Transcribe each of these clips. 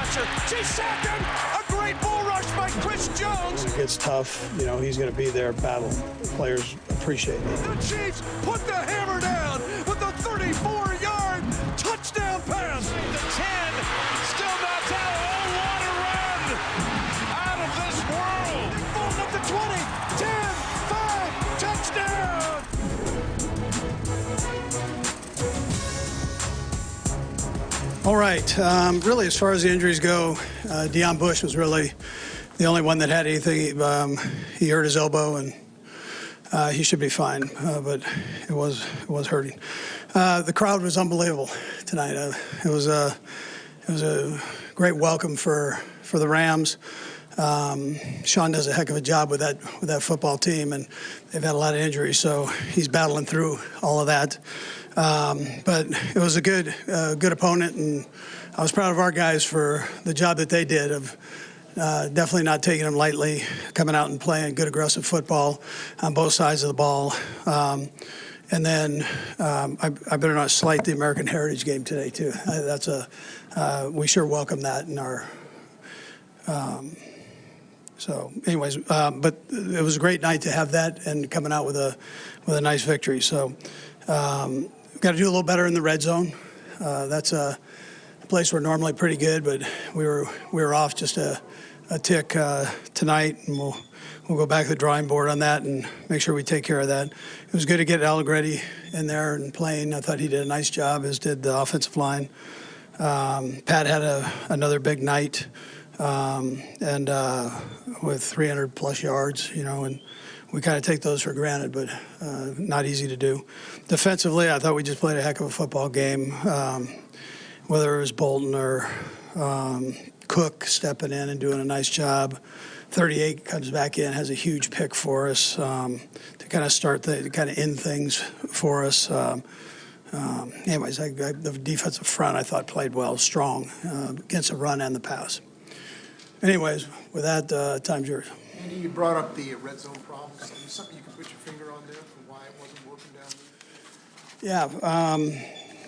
pressure. She sacked him. A great bull rush by Chris Jones. It gets tough. You know, he's going to be there, battle. Players appreciate it. The Chiefs put the hammer down with a 34-yard touchdown pass. The 10, still not out. Oh, what a run out of this world. Falling up the 20, 10, 5, touchdown. All right. Really, as far as the injuries go, Deion Bush was really the only one that had anything. He hurt his elbow, and he should be fine, but it was hurting. The crowd was unbelievable tonight. It was a great welcome for the Rams. Sean does a heck of a job with that football team, and they've had a lot of injuries, so he's battling through all of that. But it was a good opponent, and I was proud of our guys for the job that they did of definitely not taking them lightly, coming out and playing good aggressive football on both sides of the ball. And then I better not slight the American Heritage Game today too. We sure welcome that in our. So, anyways, but it was a great night to have that and coming out with a nice victory. So. Got to do a little better in the red zone. That's a place we're normally pretty good, but we were off just a tick tonight, and we'll go back to the drawing board on that and make sure we take care of that. It was good to get Allegretti in there and playing. I thought he did a nice job, as did the offensive line. Pat had another big night, and with 300-plus yards, you know, and we kind of take those for granted, but not easy to do. Defensively, I thought we just played a heck of a football game, whether it was Bolton or Cook stepping in and doing a nice job. 38 comes back in, has a huge pick for us to kind of start to kind of end things for us. Anyways, the defensive front I thought played well, strong against the run and the pass. Anyways, with that, time's yours. Andy, you brought up the red zone problems. Is there something you can put your finger on there for why it wasn't working down there? Yeah,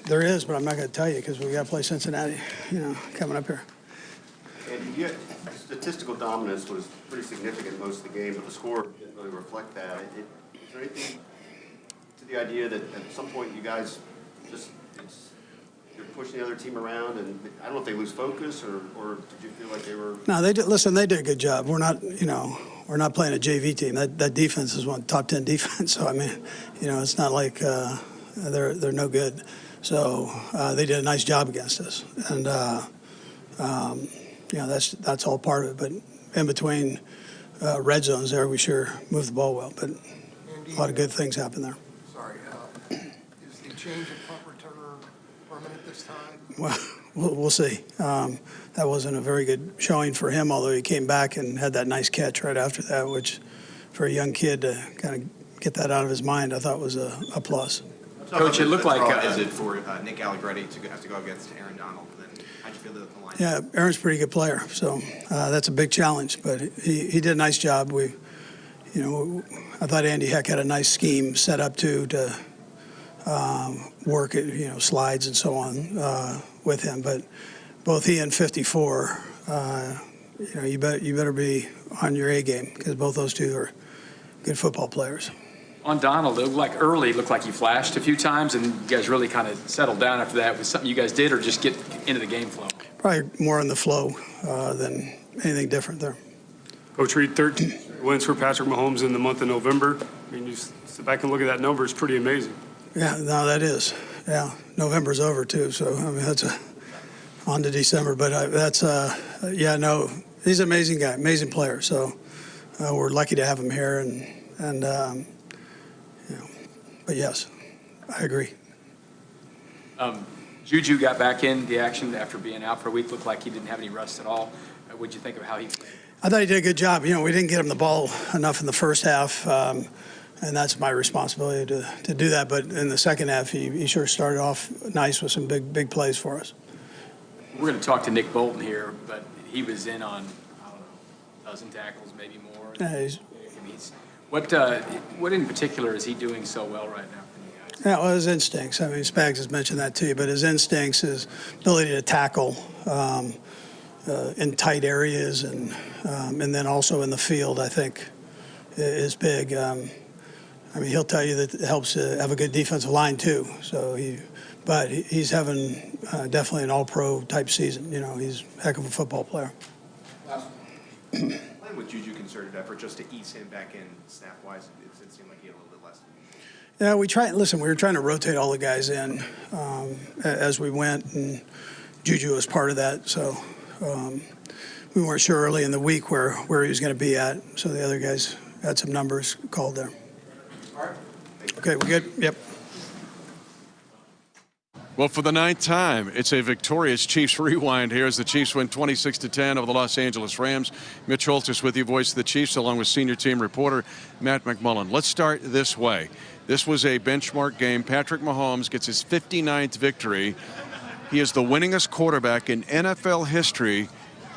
there is, but I'm not going to tell you because we got to play Cincinnati, you know, coming up here. And statistical dominance was pretty significant most of the game, but the score didn't really reflect that. Is there anything to the idea that at some point you guys just you're pushing the other team around, and I don't know if they lose focus, or did you feel like they were? No, they did. Listen, they did a good job. We're not playing a JV team. That defense is one top 10 defense. So I mean, you know, it's not like they're no good. So they did a nice job against us, and you know, that's all part of it. But in between red zones, there we sure moved the ball well. But Andy, a lot of good things happened there. Sorry, is the change of punt returner permanent this time? Well, we'll see. That wasn't a very good showing for him, although he came back and had that nice catch right after that, which for a young kid to kind of get that out of his mind, I thought was a plus. Coach, it looked like is it for Nick Allegretti to have to go against Aaron Donald? And how'd you feel that the line? Yeah, Aaron's a pretty good player, so that's a big challenge. But he did a nice job. I thought Andy Heck had a nice scheme set up to work it, slides and so on with him. But both he and 54, you better be on your A game because both those two are good football players. On Donald, it looked like he flashed a few times, and you guys really kind of settled down after that. Was something you guys did, or just get into the game flow? Probably more in the flow than anything different there. Coach Reid, 13 wins for Patrick Mahomes in the month of November. I mean, you sit back and look at that number; it's pretty amazing. Yeah, no, that is. Yeah, November's over too, so I mean that's on to December. But he's an amazing guy, amazing player. So we're lucky to have him here, and. But yes, I agree. Juju got back in the action after being out for a week. Looked like he didn't have any rust at all. What'd you think of how he played? I thought he did a good job. We didn't get him the ball enough in the first half, and that's my responsibility to do that. But in the second half, he sure started off nice with some big plays for us. We're going to talk to Nick Bolton here, but he was in on, I don't know, a dozen tackles, maybe more. Yeah, What in particular is he doing so well right now for you guys? Yeah, well, his instincts. I mean, Spags has mentioned that too, but his instincts, his ability to tackle, in tight areas and then also in the field, I think, is big. I mean, he'll tell you that it helps to have a good defensive line too. So he's having definitely an all-pro type season. You know, he's a heck of a football player. Playing with Juju concerted effort just to ease him back in snap-wise, it seemed like he had a little bit less. Yeah, we were trying to rotate all the guys in as we went, and Juju was part of that. So we weren't sure early in the week where he was going to be at. So the other guys had some numbers called there. All right. Okay, we good? Yep. Well, for the 9th time, it's a victorious Chiefs rewind here as the Chiefs win 26-10 over the Los Angeles Rams. Mitch Holthus with you, voice of the Chiefs, along with senior team reporter Matt McMullen. Let's start this way. This was a benchmark game. Patrick Mahomes gets his 59th victory. He is the winningest quarterback in NFL history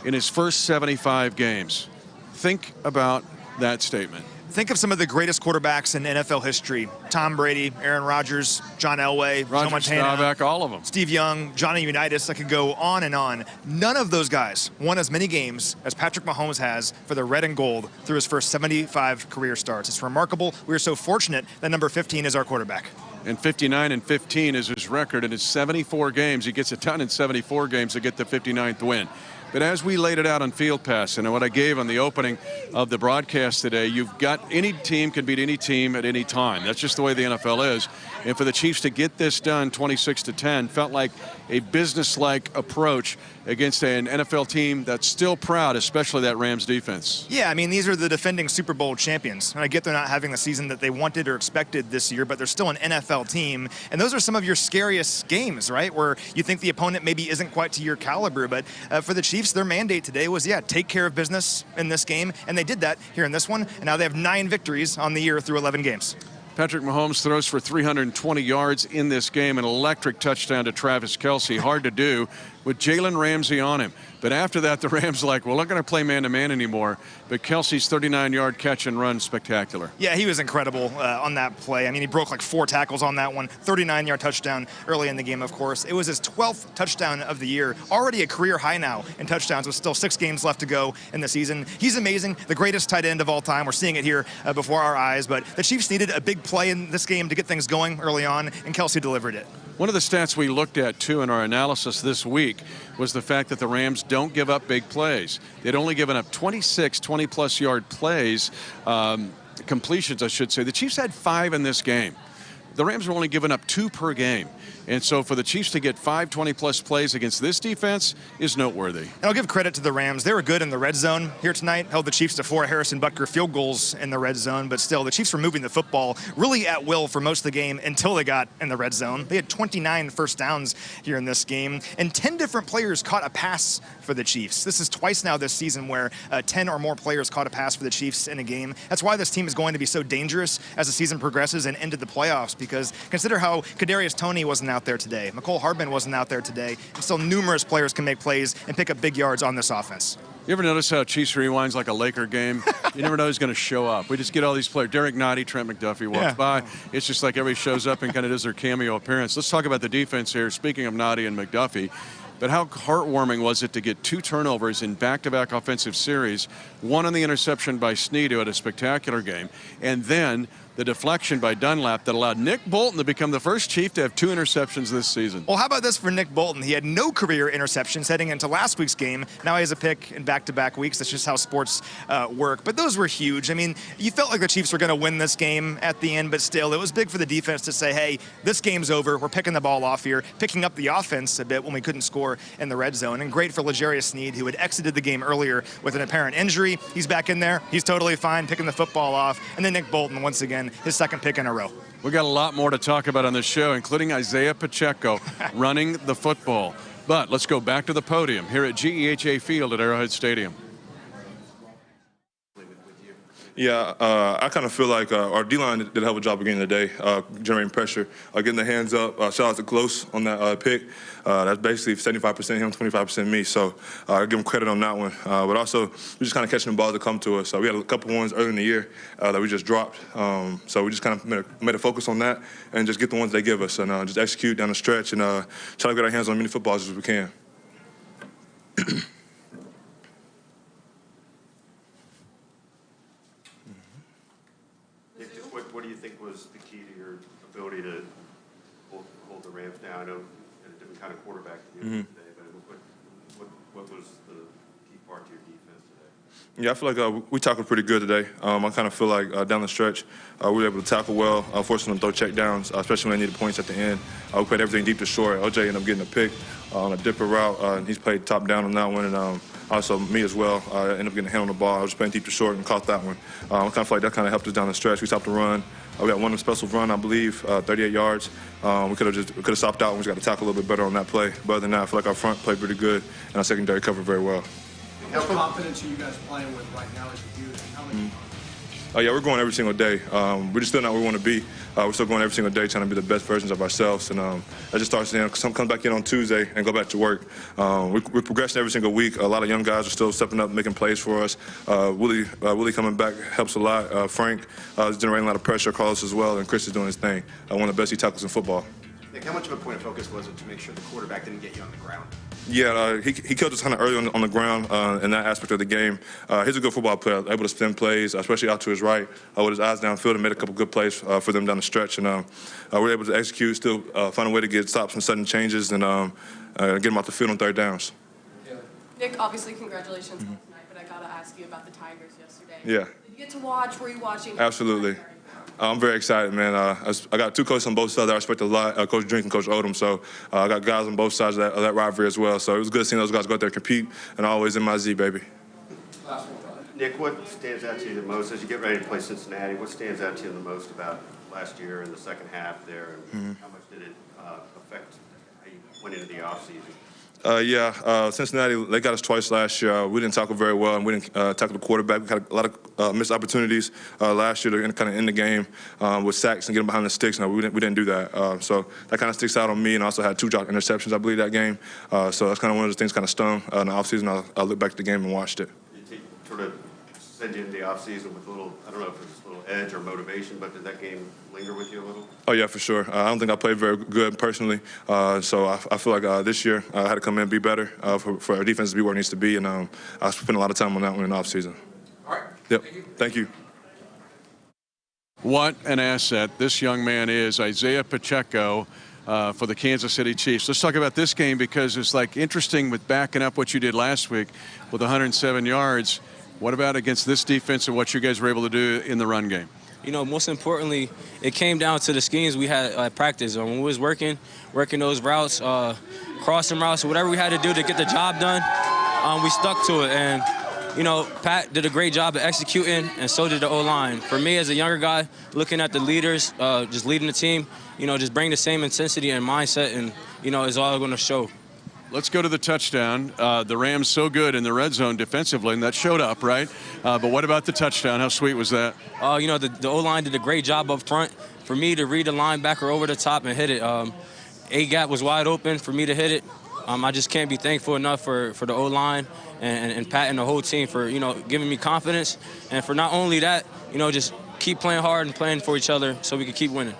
in his first 75 games. Think about that statement. Think of some of the greatest quarterbacks in NFL history. Tom Brady, Aaron Rodgers, John Elway, Joe Montana, Staubach, all of them. Steve Young, Johnny Unitas. I could go on and on. None of those guys won as many games as Patrick Mahomes has for the red and gold through his first 75 career starts. It's remarkable. We are so fortunate that number 15 is our quarterback. And 59-15 is his record in his 74 games. He gets a ton in 74 games to get the 59th win. But as we laid it out on Field Pass and what I gave on the opening of the broadcast today, you've got any team can beat any team at any time. That's just the way the NFL is. And for the Chiefs to get this done 26-10 felt like a business-like approach against an NFL team that's still proud, especially that Rams defense. Yeah, I mean, these are the defending Super Bowl champions. And I get they're not having the season that they wanted or expected this year, but they're still an NFL team. And those are some of your scariest games, right, where you think the opponent maybe isn't quite to your caliber. But for the Chiefs, their mandate today was, take care of business in this game. And they did that here in this one. And now they have 9 victories on the year through 11 games. Patrick Mahomes throws for 320 yards in this game, an electric touchdown to Travis Kelce. Hard to do with Jalen Ramsey on him. But after that, the Rams like, well, we're not going to play man-to-man anymore. But Kelce's 39-yard catch and run, spectacular. Yeah, he was incredible on that play. I mean, he broke like 4 tackles on that one. 39-yard touchdown early in the game, of course. It was his 12th touchdown of the year. Already a career high now in touchdowns with still 6 games left to go in the season. He's amazing, the greatest tight end of all time. We're seeing it here before our eyes. But the Chiefs needed a big play in this game to get things going early on, and Kelce delivered it. One of the stats we looked at, too, in our analysis this week was the fact that the Rams don't give up big plays. They'd only given up 26 20-plus yard plays, completions, I should say. The Chiefs had 5 in this game. The Rams were only giving up 2 per game. And so for the Chiefs to get 5 20-plus plays against this defense is noteworthy. And I'll give credit to the Rams. They were good in the red zone here tonight. Held the Chiefs to 4 Harrison Butker field goals in the red zone. But still, the Chiefs were moving the football really at will for most of the game until they got in the red zone. They had 29 first downs here in this game. And 10 different players caught a pass for the Chiefs. This is twice now this season where 10 or more players caught a pass for the Chiefs in a game. That's why this team is going to be so dangerous as the season progresses and into the playoffs, because consider how Kadarius Toney wasn't out there today. McCole Hardman wasn't out there today. And still numerous players can make plays and pick up big yards on this offense. You ever notice how Chiefs rewinds like a Laker game? You never know who's going to show up. We just get all these players. Derek Nottie, Trent McDuffie walks by. It's just like everybody shows up and kind of does their cameo appearance. Let's talk about the defense here. Speaking of Nottie and McDuffie, but how heartwarming was it to get 2 turnovers in back-to-back offensive series, one on the interception by Sneed, who had a spectacular game, and then the deflection by Dunlap that allowed Nick Bolton to become the first Chief to have 2 interceptions this season. Well, how about this for Nick Bolton? He had no career interceptions heading into last week's game. Now he has a pick in back-to-back weeks. That's just how sports work. But those were huge. I mean, you felt like the Chiefs were going to win this game at the end, but still, it was big for the defense to say, hey, this game's over. We're picking the ball off here, picking up the offense a bit when we couldn't score in the red zone. And great for L'Jarius Sneed, who had exited the game earlier with an apparent injury. He's back in there. He's totally fine, picking the football off. And then Nick Bolton, once again, his second pick in a row. We got a lot more to talk about on this show, including Isaiah Pacheco running the football. But let's go back to the podium here at GEHA Field at Arrowhead Stadium. Yeah, I kind of feel like our D-line did a hell of a job again today, generating pressure, getting the hands up. Shout out to Close on that pick. That's basically 75% him, 25% me. So I give him credit on that one. But also, we just kind of catching the balls that come to us. So we had a couple ones early in the year that we just dropped. So we just kind of made a focus on that and just get the ones they give us and just execute down the stretch and try to get our hands on as many footballs as we can. was the key to your ability to hold the Rams down? I know a different kind of quarterback to the end of the day, but what was the key part to your defense today? Yeah, I feel like we tackled pretty good today. I kind of feel like down the stretch, we were able to tackle well, forcing them to throw check downs, especially when they needed points at the end. We played everything deep to short. OJ ended up getting a pick on a dipper route, and he's played top down on that one, and also me as well. I ended up getting a hand on the ball. I was playing deep to short and caught that one. I kind of feel like that kind of helped us down the stretch. We stopped the run. We got one special run, I believe, 38 yards. We could have stopped out and we just got to tackle a little bit better on that play. But other than that, I feel like our front played pretty good and our secondary covered very well. How confidence are you guys playing with right now as a unit? How many? Yeah, we're going every single day. We're just still not where we want to be. We're still going every single day trying to be the best versions of ourselves. And that just starts then. Some come back in on Tuesday and go back to work. We're progressing every single week. A lot of young guys are still stepping up, making plays for us. Willie coming back helps a lot. Frank is generating a lot of pressure. Carlos as well. And Chris is doing his thing. One of the best tackles in football. Nick, how much of a point of focus was it to make sure the quarterback didn't get you on the ground? Yeah, he killed us kind of early on the ground in that aspect of the game. He's a good football player, able to spin plays, especially out to his right, with his eyes downfield, and made a couple good plays for them down the stretch. And we were able to execute, still find a way to get stops and sudden changes, and get them off the field on third downs. Nick, obviously, congratulations on tonight, but I got to ask you about the Tigers yesterday. Yeah. Did you get to watch? Were you watching? Absolutely. I'm very excited, man. I got two coaches on both sides that I respect a lot, Coach Drink and Coach Odom. So I got guys on both sides of that rivalry as well. So it was good seeing those guys go out there and compete, and always in my Z, baby. Nick, what stands out to you the most as you get ready to play Cincinnati? What stands out to you the most about last year in the second half there, and how much did it affect how you went into the offseason? Cincinnati, they got us twice last year. We didn't tackle very well, and we didn't tackle the quarterback. We had a lot of missed opportunities last year to kind of end the game with sacks and get them behind the sticks. No, we didn't do that. So that kind of sticks out on me, and I also had 2 dropped interceptions, I believe, that game. So that's kind of one of those things kind of stung in the offseason. I looked back at the game and watched it. Did he sort of send you into the offseason with a little, I don't know if it was a little edge or motivation, but did that game linger with you a little? Oh, yeah, for sure. I don't think I played very good personally. So I feel like this year I had to come in and be better for our defense to be where it needs to be. And I spent a lot of time on that one in the offseason. All right. Yep. Thank you. What an asset this young man is, Isaiah Pacheco, for the Kansas City Chiefs. Let's talk about this game because it's like interesting with backing up what you did last week with 107 yards. What about against this defense and what you guys were able to do in the run game? You know, most importantly, it came down to the schemes we had at practice. When we was working those routes, crossing routes, whatever we had to do to get the job done, we stuck to it. And, you know, Pat did a great job of executing, and so did the O-line. For me, as a younger guy, looking at the leaders, just leading the team, you know, just bring the same intensity and mindset, and, you know, it's all going to show. Let's go to the touchdown. The Rams so good in the red zone defensively, and that showed up, right? But what about the touchdown? How sweet was that? You know, the O-line did a great job up front. For me to read the linebacker over the top and hit it, A-gap was wide open for me to hit it. I just can't be thankful enough for the O-line and Pat and the whole team for, you know, giving me confidence. And for not only that, you know, just keep playing hard and playing for each other so we can keep winning.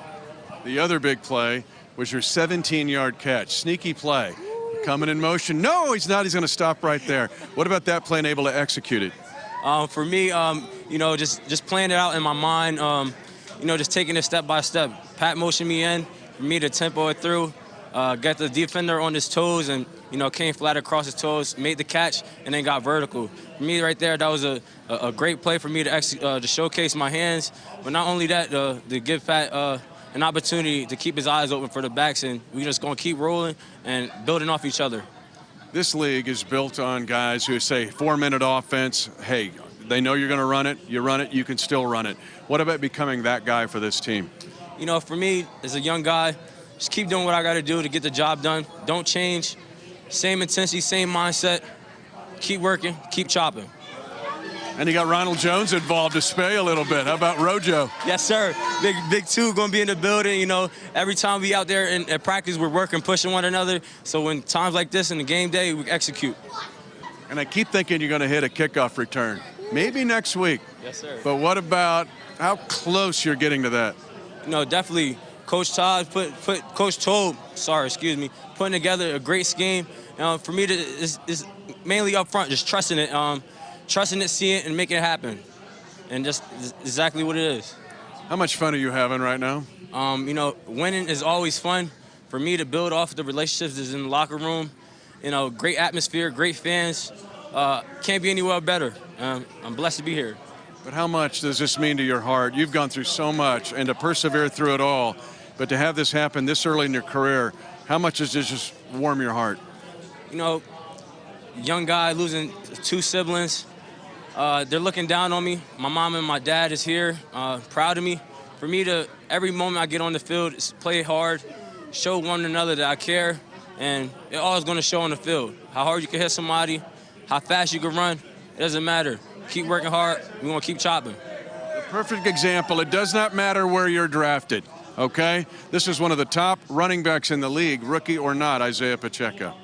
The other big play was your 17-yard catch. Sneaky play. Coming in motion. No, he's not. He's going to stop right there. What about that play and able to execute it? For me, you know, just playing it out in my mind, you know, just taking it step by step. Pat motioned me in, for me to tempo it through, got the defender on his toes and, you know, came flat across his toes, made the catch, and then got vertical. For me right there, that was a great play for me to showcase my hands. But not only that, to give Pat an opportunity to keep his eyes open for the backs, and we're just going to keep rolling and building off each other. This league is built on guys who say 4-minute offense. Hey, they know you're going to run it, you can still run it. What about becoming that guy for this team? You know, for me, as a young guy, just keep doing what I got to do to get the job done. Don't change. Same intensity, same mindset. Keep working, keep chopping. And you got Ronald Jones involved to spay a little bit. How about Rojo? Yes, sir. Big two going to be in the building. You know, every time we out there at practice, we're working, pushing one another. So when times like this in the game day, we execute. And I keep thinking you're going to hit a kickoff return. Maybe next week. Yes, sir. But what about how close you're getting to that? You know, definitely Coach Todd putting together a great scheme. For me, it's mainly up front, just trusting it. Trusting it, seeing it, and making it happen. And just exactly what it is. How much fun are you having right now? You know, winning is always fun. For me to build off the relationships that's in the locker room, you know, great atmosphere, great fans. Can't be anywhere better. I'm blessed to be here. But how much does this mean to your heart? You've gone through so much, and to persevere through it all, but to have this happen this early in your career, how much does this just warm your heart? You know, young guy losing 2 siblings. They're looking down on me. My mom and my dad is here, proud of me. For me to, every moment I get on the field, play hard, show one another that I care, and it all is going to show on the field. How hard you can hit somebody, how fast you can run, it doesn't matter. Keep working hard. We're going to keep chopping. A perfect example. It does not matter where you're drafted, okay? This is one of the top running backs in the league, rookie or not, Isaiah Pacheco.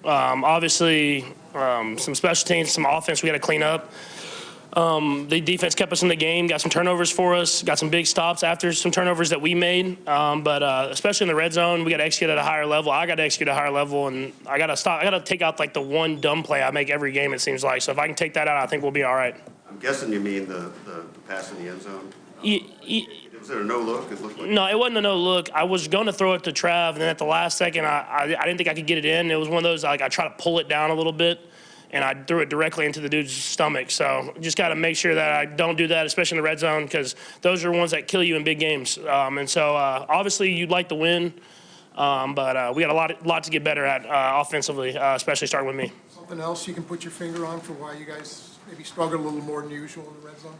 Obviously, some special teams, some offense we got to clean up. The defense kept us in the game, got some turnovers for us, got some big stops after some turnovers that we made. But especially in the red zone, we got to execute at a higher level. I got to execute at a higher level, and I got to stop. I got to take out like the one dumb play I make every game, it seems like. So if I can take that out, I think we'll be all right. I'm guessing you mean the pass in the end zone? Was there a no-look? It looked like No, it wasn't a no-look. I was going to throw it to Trav, and then at the last second, I didn't think I could get it in. It was one of those, like, I tried to pull it down a little bit, and I threw it directly into the dude's stomach. So just got to make sure that I don't do that, especially in the red zone, because those are ones that kill you in big games. And so obviously you'd like to win, but we got a lot to get better at offensively, especially starting with me. Something else you can put your finger on for why you guys maybe struggled a little more than usual in the red zone?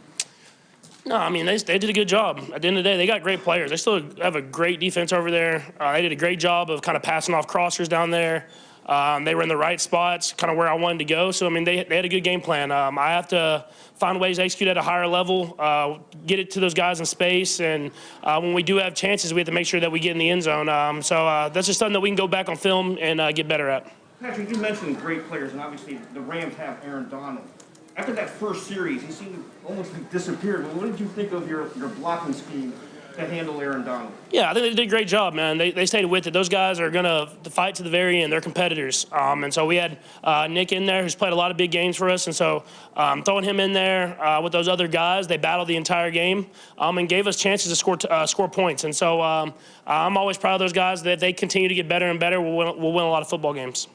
No, I mean, they did a good job. At the end of the day, they got great players. They still have a great defense over there. They did a great job of kind of passing off crossers down there. They were in the right spots, kind of where I wanted to go. So, I mean, they had a good game plan. I have to find ways to execute at a higher level, get it to those guys in space. And when we do have chances, we have to make sure that we get in the end zone. So that's just something that we can go back on film and get better at. Patrick, you mentioned great players, and obviously the Rams have Aaron Donald. After that first series, he seemed to almost disappeared. What did you think of your blocking scheme to handle Aaron Donald? Yeah, I think they did a great job, man. They stayed with it. Those guys are going to fight to the very end. They're competitors. And so we had Nick in there who's played a lot of big games for us. And so throwing him in there with those other guys, they battled the entire game and gave us chances to score points. And so I'm always proud of those guys. That they continue to get better and better, we'll win a lot of football games.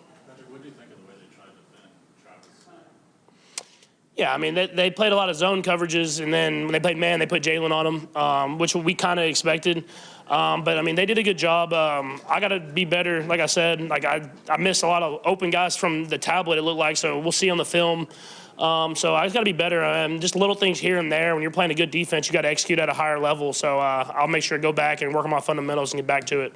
Yeah, I mean, they played a lot of zone coverages, and then when they played man, they put Jalen on them, which we kind of expected. But, I mean, they did a good job. I got to be better. Like I said, like I missed a lot of open guys from the tablet, it looked like, so we'll see on the film. So I just got to be better. Just little things here and there. When you're playing a good defense, you got to execute at a higher level. So I'll make sure to go back and work on my fundamentals and get back to it.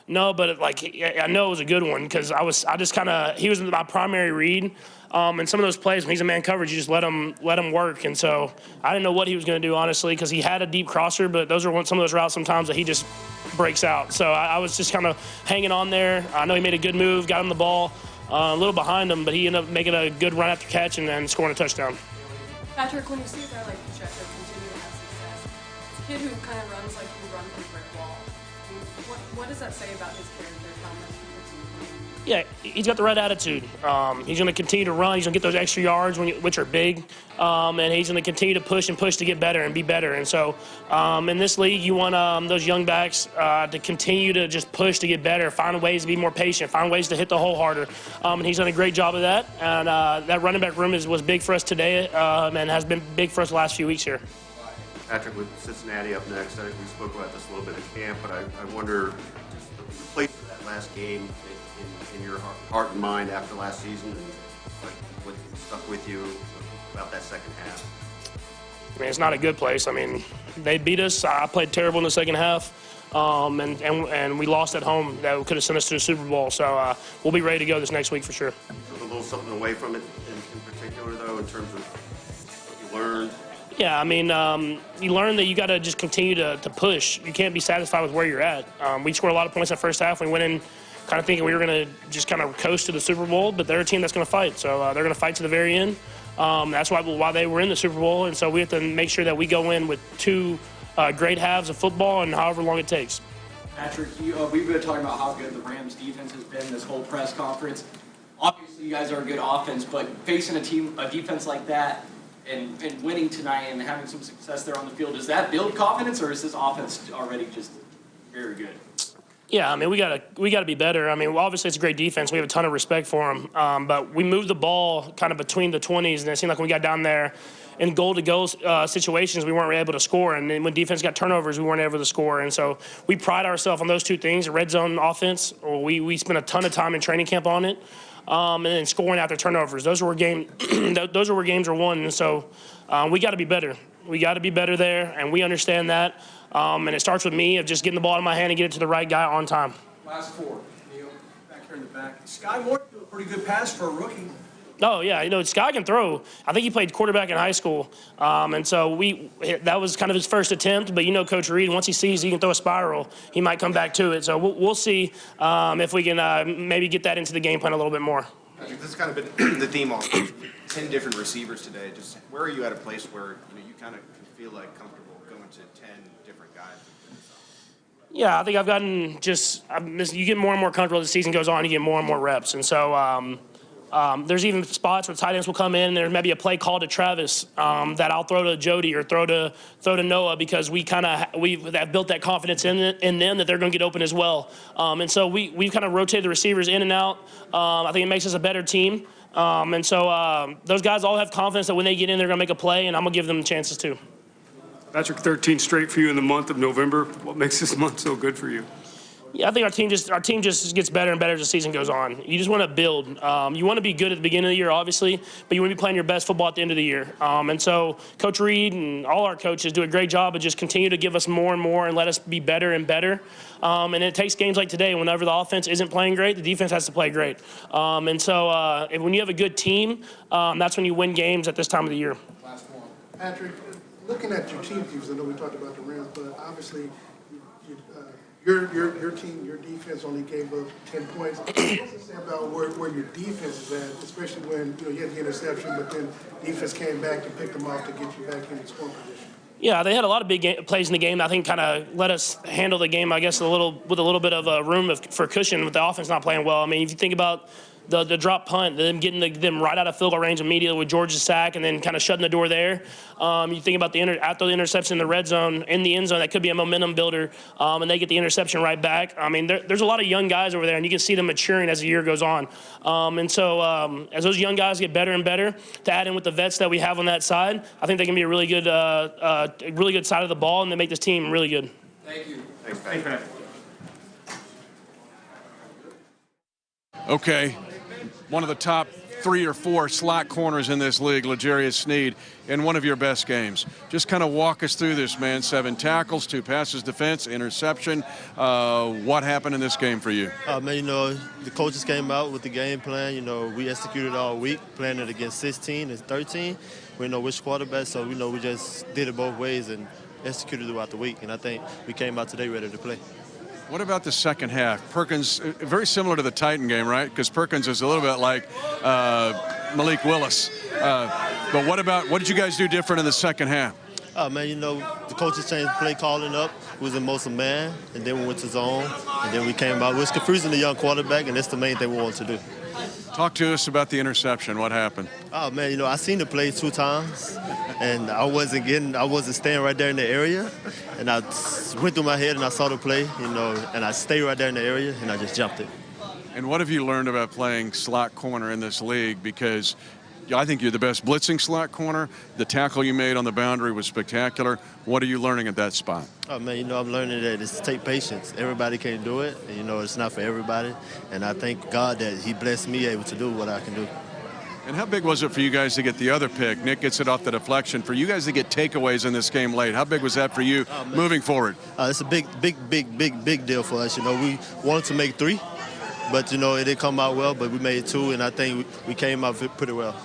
No, but I know it was a good one because he was my primary read. And some of those plays, when he's in man coverage, you just let him work. And so I didn't know what he was going to do, honestly, because he had a deep crosser, but those are some of those routes sometimes that he just breaks out. So I was just kind of hanging on there. I know he made a good move, got him the ball a little behind him, but he ended up making a good run after catch and then scoring a touchdown. Patrick, when you see a guy like Pacheco continue to have success, it's a kid who kind of runs like you run from a brick wall. What does that say about his character, how much he puts in? Yeah, he's got the right attitude. He's going to continue to run. He's going to get those extra yards, which are big. And he's going to continue to push to get better and be better. And so in this league, you want those young backs to continue to just push to get better, find ways to be more patient, find ways to hit the hole harder. And he's done a great job of that. And that running back room was big for us today and has been big for us the last few weeks here. Patrick, with Cincinnati up next, we spoke about this a little bit at camp, but I wonder, just the place for that last game in your heart and mind after last season, and what stuck with you about that second half? I mean, it's not a good place. I mean, they beat us. I played terrible in the second half, and we lost at home. That could have sent us to the Super Bowl. So we'll be ready to go this next week for sure. There's a little something away from it in particular, though, in terms of what you learned. Yeah, I mean, you learn that you got to just continue to push. You can't be satisfied with where you're at. We scored a lot of points in the first half. We went in kind of thinking we were going to just kind of coast to the Super Bowl, but they're a team that's going to fight. So they're going to fight to the very end. That's why they were in the Super Bowl. And so we have to make sure that we go in with two great halves of football and however long it takes. Patrick, we've been talking about how good the Rams defense has been this whole press conference. Obviously, you guys are a good offense, but facing a defense like that and winning tonight and having some success there on the field, does that build confidence, or is this offense already just very good? Yeah, I mean, we gotta be better. I mean, obviously it's a great defense. We have a ton of respect for them, but we moved the ball kind of between the 20s, and it seemed like when we got down there in goal-to-goal situations, we weren't able to score. And then when defense got turnovers, we weren't able to score. And so we pride ourselves on those two things: the red zone offense. We spent a ton of time in training camp on it, and then scoring after turnovers. Those are where games are won. And so we got to be better. We got to be better there, and we understand that. And it starts with me of just getting the ball in my hand and get it to the right guy on time. Last four. Neil, back here in the back. Sky Moore threw a pretty good pass for a rookie. Oh, yeah. You know, Sky can throw. I think he played quarterback in high school. And so that was kind of his first attempt. But, you know, Coach Reid, once he sees he can throw a spiral, he might come back to it. So we'll see if we can maybe get that into the game plan a little bit more. Patrick, this has kind of been the theme all 10 different receivers today. Just where are you at a place where you kind of feel like comfortable going to 10 different guys? Yeah, I think I've gotten you get more and more comfortable as the season goes on. You get more and more reps. And so there's even spots where tight ends will come in and there may be a play call to Travis that I'll throw to Jody or throw to Noah because we have built that confidence in them that they're going to get open as well. And so we've kind of rotated the receivers in and out. I think it makes us a better team. And so those guys all have confidence that when they get in, they're going to make a play, and I'm going to give them chances too. Patrick, 13 straight for you in the month of November. What makes this month so good for you? Yeah, I think our team just gets better and better as the season goes on. You just want to build. You want to be good at the beginning of the year, obviously, but you want to be playing your best football at the end of the year. And so Coach Reid and all our coaches do a great job of just continue to give us more and more and let us be better and better. And it takes games like today, whenever the offense isn't playing great, the defense has to play great. And so when you have a good team, that's when you win games at this time of the year. Last one. Patrick, looking at your team teams, I know we talked about the Rams, but obviously your team, your defense only gave up 10 points. What does it say about where your defense is at, especially when you had the interception, but then defense came back and picked them off to get you back in the scoring position? Yeah, they had a lot of big plays in the game. I think kind of let us handle the game, I guess, with a little bit of room for cushion with the offense not playing well. I mean, if you think about the drop punt, them getting them right out of field goal range immediately with George's sack and then kind of shutting the door there. You think about after the interception in the red zone, in the end zone, that could be a momentum builder, and they get the interception right back. I mean, there's a lot of young guys over there, and you can see them maturing as the year goes on. And so as those young guys get better and better, to add in with the vets that we have on that side, I think they can be a really good side of the ball, and they make this team really good. Thank you. Thanks, Patrick. Okay. One of the top 3 or 4 slot corners in this league, Sneed, in one of your best games. Just kind of walk us through this, man. 7 tackles, 2 passes defense, interception. What happened in this game for you? Man, the coaches came out with the game plan. We executed all week, playing it against 16 and 13. We know which quarterback, so we just did it both ways and executed throughout the week. And I think we came out today ready to play. What about the second half? Perkins, very similar to the Titan game, right? Because Perkins is a little bit like Malik Willis. But what did you guys do different in the second half? Man, the coaches changed play calling up. We was in most of man, and then we went to zone, and then we came out. It was confusing the young quarterback, and that's the main thing we wanted to do. Talk to us about the interception. What happened? Oh, man, I seen the play 2 times, and I wasn't staying right there in the area. And I went through my head, and I saw the play, and I stayed right there in the area, and I just jumped it. And what have you learned about playing slot corner in this league? Because I think you're the best blitzing slot corner. The tackle you made on the boundary was spectacular. What are you learning at that spot? Oh, man, I'm learning that it's take patience. Everybody can't do it. And, it's not for everybody. And I thank God that he blessed me able to do what I can do. And how big was it for you guys to get the other pick? Nick gets it off the deflection. For you guys to get takeaways in this game late, how big was that for you moving forward? It's a big deal for us. We wanted to make 3. But, it didn't come out well, but we made 2, and I think we came out pretty well.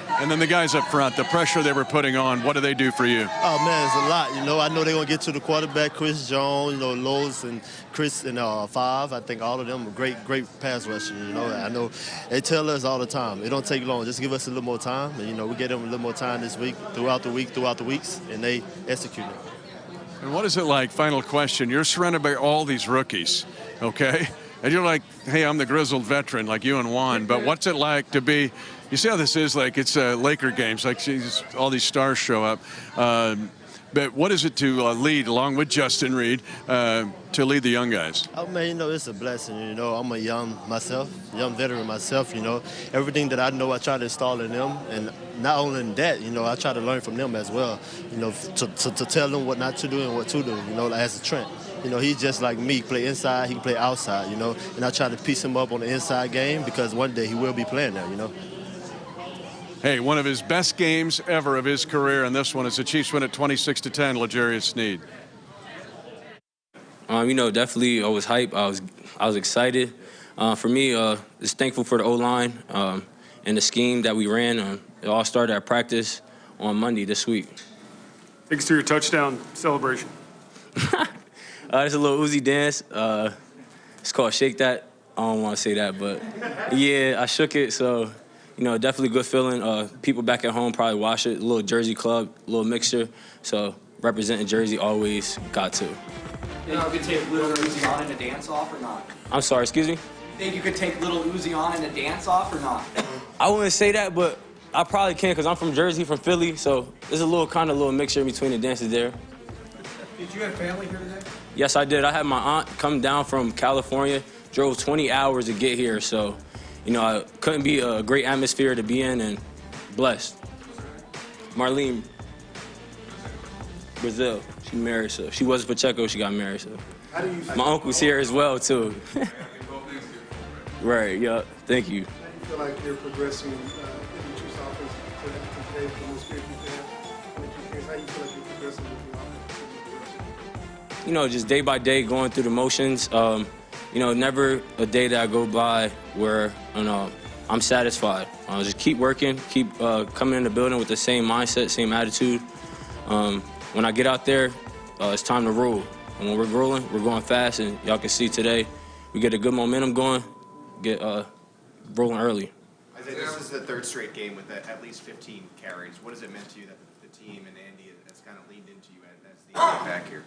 And then the guys up front, the pressure they were putting on, what do they do for you? Oh, man, it's a lot. I know they're going to get to the quarterback, Chris Jones, Lowe's and Chris and Five. I think all of them are great pass rushers, I know they tell us all the time, it don't take long. Just give us a little more time. And, we get them a little more time this week, throughout the weeks, and they execute it. And what is it like, final question, you're surrounded by all these rookies, okay? And you're like, hey, I'm the grizzled veteran like you and Juan, but what's it like to be, you see how this is, like it's Laker games, like geez, all these stars show up. But what is it to lead, along with Justin Reid, to lead the young guys? Oh, man, you know, it's a blessing. You know, I'm a young veteran myself, you know. Everything that I know, I try to install in them. And not only in that, you know, I try to learn from them as well, you know, to tell them what not to do and what to do, you know, like as a Trent. You know, he's just like me, play inside, he can play outside, you know. And I try to piece him up on the inside game because one day he will be playing there, you know. Hey, one of his best games ever of his career, and this one is the Chiefs win at 26-10, L'Jarius Sneed. You know, definitely I was hyped. I was excited. For me, just thankful for the O-line and the scheme that we ran. It all started at practice on Monday this week. Thanks to your touchdown celebration. It's a little Uzi dance. It's called Shake That. I don't want to say that, but yeah, I shook it. So, you know, definitely good feeling. People back at home probably watch it. A little Jersey club, a little mixture. So representing Jersey always got to. Think you could take Little Uzi on in a dance-off or not? I'm sorry, excuse me? Think you could take Little Uzi on in a dance-off or not? I wouldn't say that, but I probably can because I'm from Jersey, from Philly. So there's a little mixture between the dances there. Did you have family here today? Yes, I did. I had my aunt come down from California, drove 20 hours to get here. So, you know, it couldn't be a great atmosphere to be in and blessed. Marlene, Brazil. She married, so she was Pacheco, she got married, so. My uncle's here as well, too. Right, yeah, thank you. How do you feel like you're progressing in the Chiefs offense today for the most great defense? How do you feel like you're progressing with the offense? You know, just day by day, going through the motions. You know, never a day that I go by where, you know, I'm satisfied. Just keep working, keep coming in the building with the same mindset, same attitude. When I get out there, it's time to roll. And when we're rolling, we're going fast, and y'all can see today, we get a good momentum going, get rolling early. Isaiah, this is the third straight game with at least 15 carries. What has it meant to you that the team and Andy has kind of leaned into you as the back here?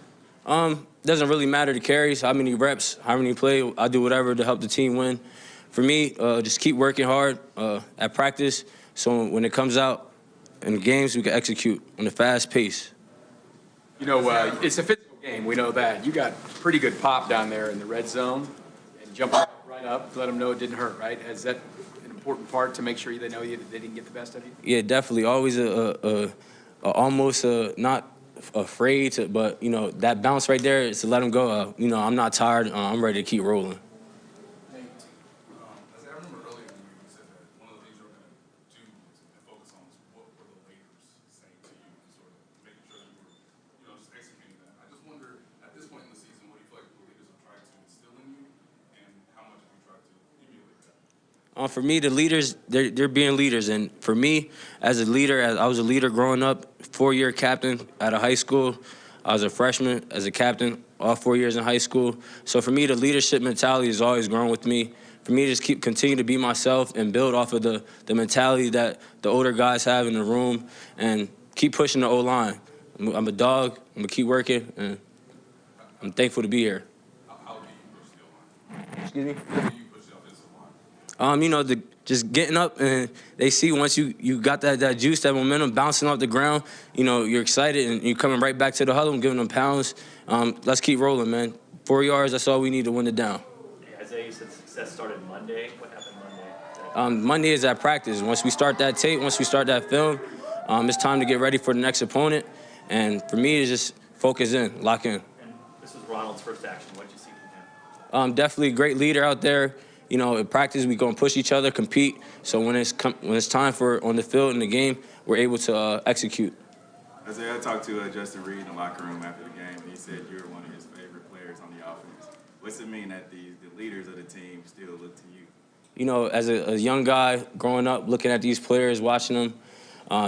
Doesn't really matter the carries, how many reps, how many play. I do whatever to help the team win. For me, just keep working hard at practice, so when it comes out in games, we can execute on a fast pace. You know, it's a physical game. We know that. You got pretty good pop down there in the red zone and jump right up to let them know it didn't hurt, right? Is that an important part to make sure they know they didn't get the best of you? Yeah, definitely. Always almost not afraid to, but, you know, that bounce right there is to let them go. You know, I'm not tired. I'm ready to keep rolling. For me, the leaders, they're being leaders. And for me, as a leader, I was a leader growing up, 4-year captain out of high school. I was a freshman as a captain all 4 years in high school. So for me, the leadership mentality has always grown with me. For me to just continue to be myself and build off of the mentality that the older guys have in the room and keep pushing the O-line. I'm a dog. I'm going to keep working, and I'm thankful to be here. Excuse me? You know, just getting up, and they see once you got that juice, that momentum bouncing off the ground, you know, you're excited, and you're coming right back to the huddle and giving them pounds. Let's keep rolling, man. 4 yards, that's all we need to win it down. Hey, Isaiah, you said success started Monday. What happened Monday? Monday is at practice. Once we start that tape, once we start that film, it's time to get ready for the next opponent. And for me, it's just focus in, lock in. And this was Ronald's first action. What did you see from him? Definitely a great leader out there. You know, in practice, we're going to push each other, compete. So when it's time for on the field in the game, we're able to execute. Isaiah, I talked to Justin Reid in the locker room after the game, and he said you were one of his favorite players on the offense. What's it mean that the leaders of the team still look to you? You know, as a young guy growing up, looking at these players, watching them,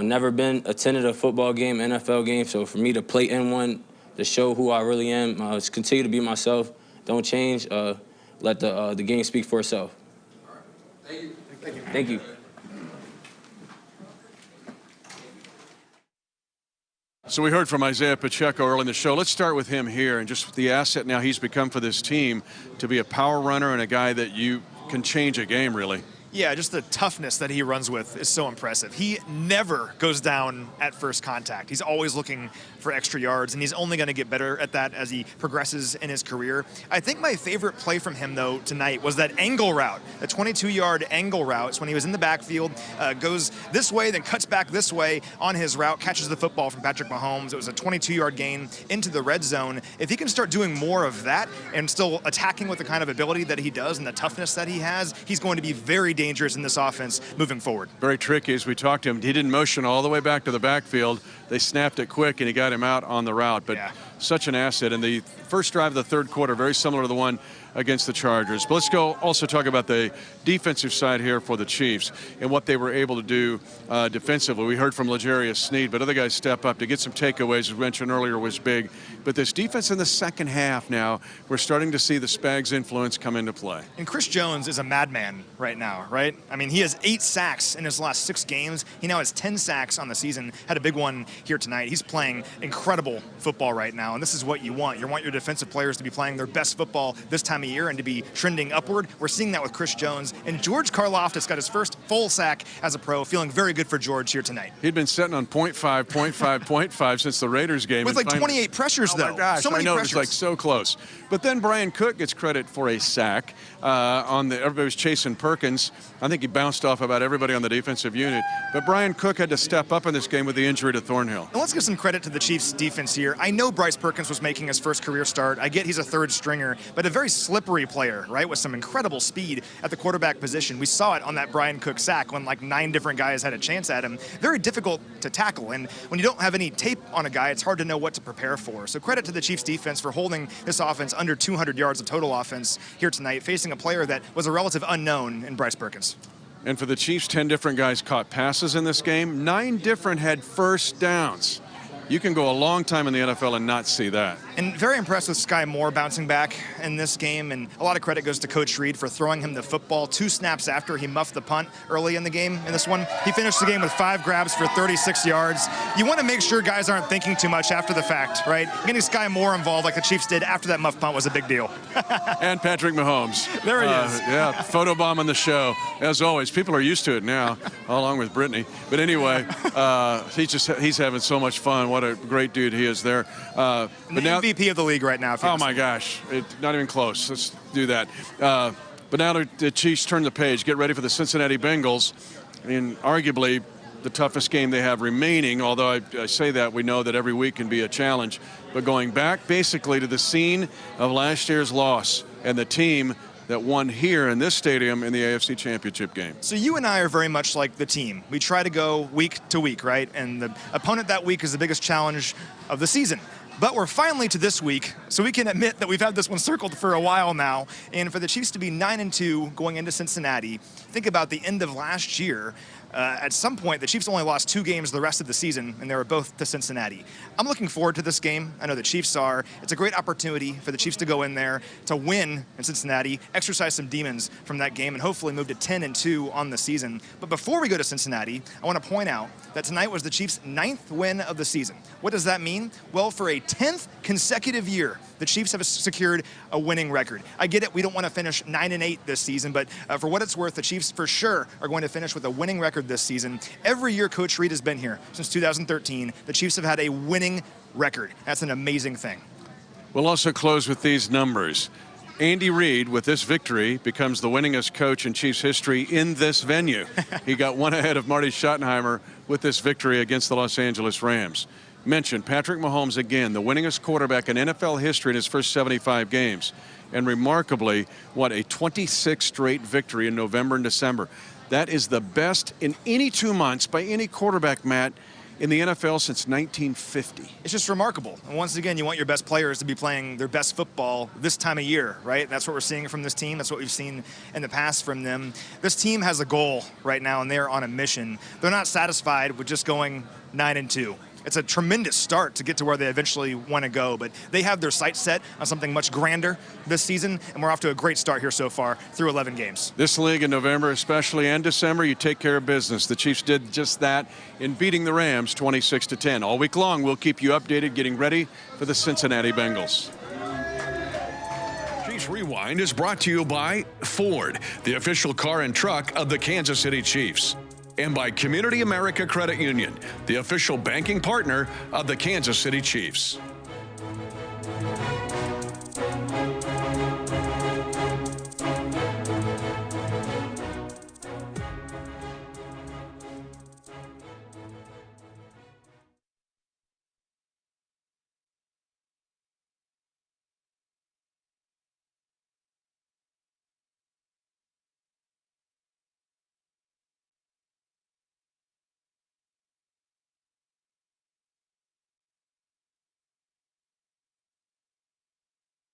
never been attended a football game, NFL game. So for me to play in one, to show who I really am, just continue to be myself, don't change. Let the game speak for itself. All right. Thank you. Thank you. Thank you. So we heard from Isaiah Pacheco early in the show. Let's start with him here and just the asset now he's become for this team to be a power runner and a guy that you can change a game, really. Yeah, just the toughness that he runs with is so impressive. He never goes down at first contact. He's always looking for extra yards, and he's only going to get better at that as he progresses in his career. I think my favorite play from him, though, tonight was that angle route, the 22-yard angle route. It's when he was in the backfield, goes this way, then cuts back this way on his route, catches the football from Patrick Mahomes. It was a 22-yard gain into the red zone. If he can start doing more of that and still attacking with the kind of ability that he does and the toughness that he has, he's going to be very dangerous in this offense moving forward. Very tricky as we talked to him. He didn't motion all the way back to the backfield. They snapped it quick, and he got him out on the route. But such an asset. And the first drive of the third quarter, very similar to the one against the Chargers. But let's go also talk about the defensive side here for the Chiefs and what they were able to do defensively. We heard from Sneed, but other guys step up to get some takeaways, as mentioned earlier, was big. But this defense in the second half now, we're starting to see the Spags influence come into play. And Chris Jones is a madman right now, right? I mean, he has 8 sacks in his last 6 games. He now has 10 sacks on the season. Had a big one here tonight. He's playing incredible football right now, and this is what you want. You want your defensive players to be playing their best football this time of year and to be trending upward. We're seeing that with Chris Jones. And George Karlaftis got his first full sack as a pro. Feeling very good for George here tonight. He'd been sitting on 0.5, 0.5, 0.5 since the Raiders game. With like 28 pressures, though. Oh, my gosh. So many I know, pressures. it was like so close. But then Brian Cook gets credit for a sack. Everybody was chasing Perkins. I think he bounced off about everybody on the defensive unit. But Brian Cook had to step up in this game with the injury to Thornhill. And let's give some credit to the Chiefs' defense here. I know Bryce Perkins was making his first career start. I get he's a third stringer, but a very slippery player, right, with some incredible speed at the quarterback position. We saw it on that Brian Cook sack when like 9 different guys had a chance at him. Very difficult to tackle, and when you don't have any tape on a guy, it's hard to know what to prepare for. So credit to the Chiefs' defense for holding this offense under 200 yards of total offense here tonight, facing a player that was a relative unknown in Bryce Perkins. And for the Chiefs, 10 different guys caught passes in this game. 9 different had first downs. You can go a long time in the NFL and not see that. And very impressed with Sky Moore bouncing back in this game, and a lot of credit goes to Coach Reid for throwing him the football 2 snaps after he muffed the punt early in the game. In this one, he finished the game with 5 grabs for 36 yards. You want to make sure guys aren't thinking too much after the fact, right? Getting Sky Moore involved like the Chiefs did after that muff punt was a big deal. And Patrick Mahomes. There he is. Yeah, photobomb on the show. As always, people are used to it now, along with Brittany. But anyway, he's having so much fun. What a great dude he is there. But now, MVP of the league right now. Oh my gosh, not even close. Let's do that. But now the Chiefs turn the page, get ready for the Cincinnati Bengals, and arguably the toughest game they have remaining. Although I say that, we know that every week can be a challenge. But going back basically to the scene of last year's loss and the team that won here in this stadium in the AFC Championship game. So you and I are very much like the team. We try to go week to week, right? And the opponent that week is the biggest challenge of the season. But we're finally to this week, so we can admit that we've had this one circled for a while now. And for the Chiefs to be 9-2 going into Cincinnati, think about the end of last year. At some point, the Chiefs only lost 2 games the rest of the season, and they were both to Cincinnati. I'm looking forward to this game. I know the Chiefs are. It's a great opportunity for the Chiefs to go in there, to win in Cincinnati, exercise some demons from that game, and hopefully move to 10-2 on the season. But before we go to Cincinnati, I want to point out that tonight was the Chiefs' 9th win of the season. What does that mean? Well, for a 10th consecutive year, the Chiefs have secured a winning record. I get it, we don't want to finish 9-8 this season, but for what it's worth, the Chiefs for sure are going to finish with a winning record this season. Every year Coach Reid has been here since 2013, the Chiefs have had a winning record. That's an amazing thing. We'll also close with these numbers. Andy Reid, with this victory, becomes the winningest coach in Chiefs history in this venue. He got one ahead of Marty Schottenheimer with this victory against the Los Angeles Rams. Mentioned Patrick Mahomes again, the winningest quarterback in NFL history in his first 75 games. And remarkably, what, a 26 straight victory in November and December. That is the best in any 2 months by any quarterback, Matt, in the NFL since 1950. It's just remarkable. And once again, you want your best players to be playing their best football this time of year, right? That's what we're seeing from this team. That's what we've seen in the past from them. This team has a goal right now, and they're on a mission. They're not satisfied with just going 9-2. it's a tremendous start to get to where they eventually want to go. But they have their sights set on something much grander this season, and we're off to a great start here so far through 11 games. This league in November especially and December, you take care of business. The Chiefs did just that in beating the Rams 26-10. All week long, we'll keep you updated getting ready for the Cincinnati Bengals. Chiefs Rewind is brought to you by Ford, the official car and truck of the Kansas City Chiefs, and by Community America Credit Union, the official banking partner of the Kansas City Chiefs.